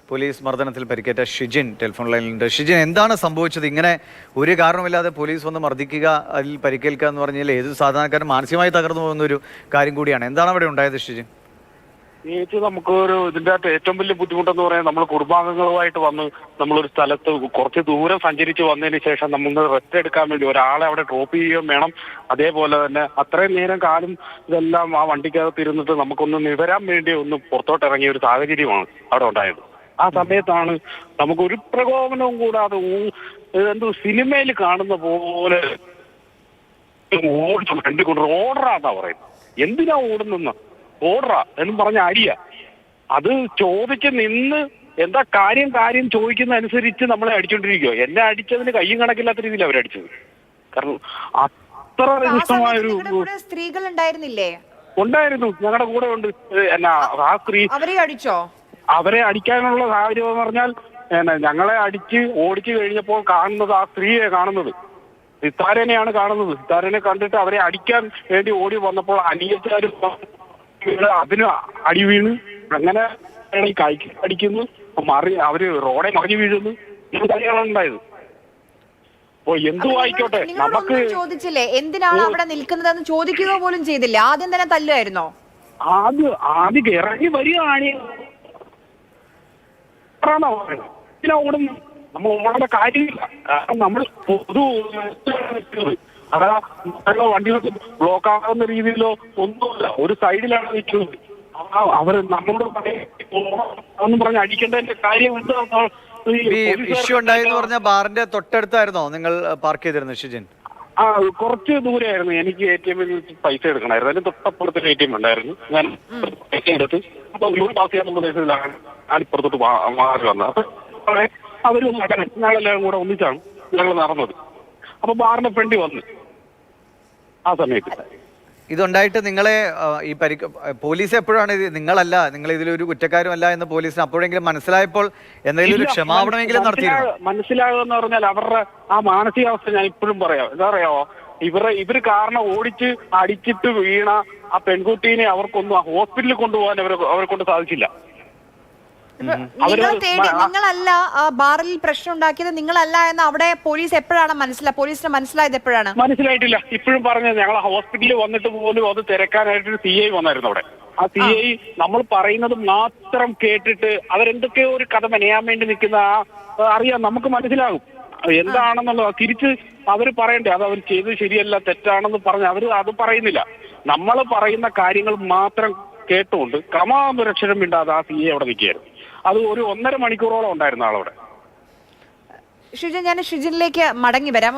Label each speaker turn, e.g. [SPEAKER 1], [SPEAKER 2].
[SPEAKER 1] Police മർദ്ദനത്തിൽ പരിക്കേറ്റ Shijin telephone ലൈനിലുണ്ട്. Shijin, എന്താണ് സംഭവിച്ചത്? ഇങ്ങനെ ഒരു കാരണമില്ലാതെ പോലീസ് വന്ന് മർദ്ദിക്കുക, അതിൽ പരിക്കേൽക്കുക എന്ന് പറഞ്ഞാൽ ഏത് സാധാരണക്കാരൻ മാനസികമായി തകർന്നു പോകുന്ന ഒരു കാര്യം കൂടിയാണ്. എന്താണ് അവിടെ ഉണ്ടായത് ഷിജിൻ?
[SPEAKER 2] നമുക്ക് ഇതിന്റെ അകത്ത് ഏറ്റവും വലിയ ബുദ്ധിമുട്ടെന്ന് പറയാൻ നമ്മൾ കുടുംബാംഗങ്ങളുമായിട്ട് വന്ന് നമ്മളൊരു സ്ഥലത്ത് കുറച്ച് ദൂരം സഞ്ചരിച്ച് വന്നതിന് ശേഷം നമ്മൾ റെസ്റ്റ് എടുക്കാൻ വേണ്ടി ഒരാളെ അവിടെ ഡ്രോപ്പ് ചെയ്യുകയും വേണം. അതേപോലെ തന്നെ അത്രയും നേരം കാലം ഇതെല്ലാം ആ വണ്ടിക്കകത്ത് ഇരുന്നിട്ട് നമുക്കൊന്ന് നിവരാൻ വേണ്ടി ഒന്ന് പുറത്തോട്ട് ഇറങ്ങിയ ഒരു സാഹചര്യമാണ് അവിടെ ഉണ്ടായത്. ആ സമയത്താണ് നമുക്ക് ഒരു പ്രകോപനവും കൂടാതെ എന്തോ സിനിമയിൽ കാണുന്ന പോലെ ഓടിച്ചു കണ്ടുകൊണ്ട് ഓർഡറാന്നാ പറയുന്നത്. എന്തിനാ ഓടുന്ന ഓർഡറാ എന്നും പറഞ്ഞ അടിയ അത് ചോദിച്ച് നിന്ന് എന്താ കാര്യം ചോദിക്കുന്ന അനുസരിച്ച് നമ്മളെ അടിച്ചോണ്ടിരിക്കുവോ. എന്നെ അടിച്ചതിന് കയ്യും കണക്കില്ലാത്ത രീതിയിൽ അവരടിച്ചത്. കാരണം അത്ര ഇഷ്ടമായൊരു
[SPEAKER 3] സ്ത്രീകൾ ഉണ്ടായിരുന്നില്ലേ?
[SPEAKER 2] ഉണ്ടായിരുന്നു, ഞങ്ങളുടെ കൂടെ ഉണ്ട്. എന്നാ ആ സ്ത്രീ അവരെ അടിക്കാനുള്ള സാഹചര്യം എന്ന് പറഞ്ഞാൽ ഞങ്ങളെ അടിച്ച് ഓടിച്ചു കഴിഞ്ഞപ്പോൾ കാണുന്നത് ആ സ്ത്രീയെ കാണുന്നത്, സിത്താരനെയാണ് കാണുന്നത്. സിത്താരനെ കണ്ടിട്ട് അവരെ അടിക്കാൻ വേണ്ടി ഓടി വന്നപ്പോൾ അനിയച്ചാരും അതിന് അടി വീണ് അങ്ങനെ കൈക്ക് അടിക്കുന്നു, അവര് റോഡെ മറിഞ്ഞു വീഴുന്നു. ഈ കാര്യങ്ങളാണ് ഉണ്ടായത്. ഓ എന്തു ആയിക്കോട്ടെ, നമുക്ക്
[SPEAKER 3] ചോദിച്ചില്ലേ എന്തിനാണ് അവിടെ നിൽക്കുന്നതെന്ന് ചോദിക്കുക പോലും ചെയ്തില്ല. ആദ്യം തന്നെ തല്ലുമായിരുന്നോ?
[SPEAKER 2] ആദ്യം ഇറങ്ങി വരികയാണ്. ഓടുന്നു, നമ്മൾ ഓടേണ്ട കാര്യമില്ല. കാരണം നമ്മൾ പൊതു അതാ വണ്ടികൾക്ക് ബ്ലോക്ക് ആകുന്ന രീതിയിലോ ഒന്നുമില്ല. ഒരു സൈഡിലാണ് നിൽക്കുന്നത്. അവര് നമ്മളോട് ഒന്നും പറഞ്ഞ് അടിക്കേണ്ടതിന്റെ കാര്യം
[SPEAKER 1] ഇഷ്യൂ ഉണ്ടായെന്ന് പറഞ്ഞ ബാറിന്റെ തൊട്ടടുത്തായിരുന്നോ നിങ്ങൾ പാർക്ക് ചെയ്തിരുന്നത് ഷിജിൻ?
[SPEAKER 2] കുറച്ച് ദൂരെയായിരുന്നു. എനിക്ക് ATM-ൽ പൈസ എടുക്കണമായിരുന്നു. അതിന് തൊട്ടപ്പുറത്ത് ATM ഉണ്ടായിരുന്നു. ഞാൻ പൈസ എടുത്ത് അപ്പൊ പാസ് ചെയ്യാൻ പ്രദേശത്തിലാണ് ഞാനിപ്പുറത്തോട്ട് മാറി വന്നത്. അപ്പൊ അവര് ഞങ്ങളെല്ലാം കൂടെ ഒന്നിച്ചാണ് ഞങ്ങൾ നടന്നത്. അപ്പൊ ബാറിന്റെ ഫ്രണ്ടിൽ വന്നു. ആ സമയത്ത്
[SPEAKER 1] ഇതുണ്ടായിട്ട് നിങ്ങളെ ഈ പോലീസ് എപ്പോഴാണ് നിങ്ങളല്ല, നിങ്ങൾ ഇതിലൊരു കുറ്റക്കാരുമല്ല എന്ന് പോലീസിന് അപ്പോഴെങ്കിലും മനസ്സിലായപ്പോൾ എന്തെങ്കിലും ഒരു ക്ഷമാപണമെങ്കിലും നടത്തിയിരുന്നു?
[SPEAKER 2] മനസ്സിലാകുക എന്ന് പറഞ്ഞാൽ അവരുടെ ആ മാനസികാവസ്ഥ ഞാൻ ഇപ്പോഴും പറയാം. എന്താ പറയാമോ, ഇവര് കാരണം ഓടിച്ച് അടിച്ചിട്ട് വീണ ആ പെൺകുട്ടീനെ അവർക്കൊന്നും ഹോസ്പിറ്റലിൽ കൊണ്ടുപോകാൻ അവരെ കൊണ്ട് സാധിച്ചില്ല.
[SPEAKER 3] നിങ്ങളല്ല ബാറിൽ പ്രശ്നം ഉണ്ടാക്കിയത്, നിങ്ങളല്ല എന്ന് അവിടെ പോലീസിന് മനസ്സിലായത് എപ്പോഴാണ്?
[SPEAKER 2] മനസ്സിലായിട്ടില്ല. ഇപ്പോഴും പറഞ്ഞത് ഞങ്ങൾ ഹോസ്പിറ്റലിൽ വന്നിട്ട് പോലും അത് തിരക്കാനായിട്ടൊരു CI വന്നായിരുന്നു അവിടെ. ആ CI നമ്മൾ പറയുന്നത് മാത്രം കേട്ടിട്ട് അവരെന്തൊക്കെയോ ഒരു കഥ മെനയാൻ വേണ്ടി നിൽക്കുന്ന അറിയാം, നമുക്ക് മനസ്സിലാകും എന്താണെന്നുള്ളത്. തിരിച്ച് അവർ പറയണ്ടേ അത് അവർ ചെയ്തത് ശരിയല്ല തെറ്റാണെന്ന് പറഞ്ഞ് അവർ അത് പറയുന്നില്ല. നമ്മൾ പറയുന്ന കാര്യങ്ങൾ മാത്രം കേട്ടുകൊണ്ട് ക്രമാനുരക്ഷരം മിണ്ടാതെ ആ CI അവിടെ നിൽക്കുകയായിരുന്നു. അത് ഒരു 1.5 മണിക്കൂറോളം ഉണ്ടായിരുന്നു ആളവിടെ.
[SPEAKER 3] ഷിജിൻ, ഞാൻ ഷിജിനിലേക്ക് മടങ്ങി വരാം.